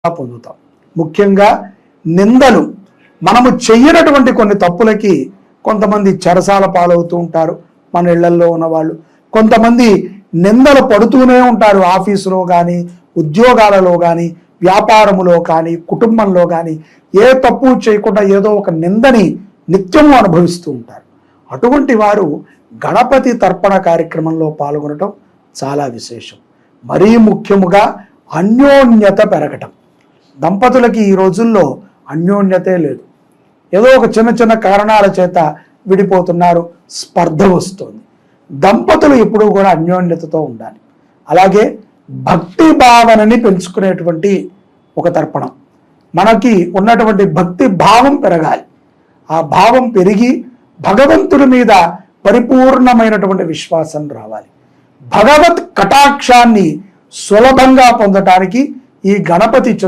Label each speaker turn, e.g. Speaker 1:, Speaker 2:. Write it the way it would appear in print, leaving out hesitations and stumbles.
Speaker 1: పొందుతాం. ముఖ్యంగా నిందలు, మనము చెయ్యనటువంటి కొన్ని తప్పులకి కొంతమంది చెరసాల పాలవుతూ ఉంటారు. మన ఇళ్లల్లో ఉన్నవాళ్ళు కొంతమంది నిందలు పడుతూనే ఉంటారు. ఆఫీసులో కానీ, ఉద్యోగాలలో కానీ, వ్యాపారములో కానీ, కుటుంబంలో కానీ ఏ తప్పు చేయకుండా ఏదో ఒక నిందని నిత్యము అనుభవిస్తూ ఉంటారు. అటువంటి వారు గణపతి తర్పణ కార్యక్రమంలో పాల్గొనటం చాలా విశేషం. మరీ ముఖ్యముగా అన్యోన్యత పెరగటం. దంపతులకి ఈ రోజుల్లో అన్యోన్యతే లేదు. ఏదో ఒక చిన్న చిన్న కారణాల చేత విడిపోతున్నారు, స్పర్ధ వస్తుంది. దంపతులు ఎప్పుడూ కూడా అన్యోన్యతతో ఉండాలి. అలాగే భక్తి భావనని పెంచుకునేటువంటి ఒక తర్పణం. మనకి ఉన్నటువంటి భక్తి భావం పెరగాలి. ఆ భావం పెరిగి భగవంతుడి మీద పరిపూర్ణమైనటువంటి విశ్వాసం రావాలి. భగవత్ కటాక్షాన్ని సులభంగా పొందటానికి ఈ గణపతి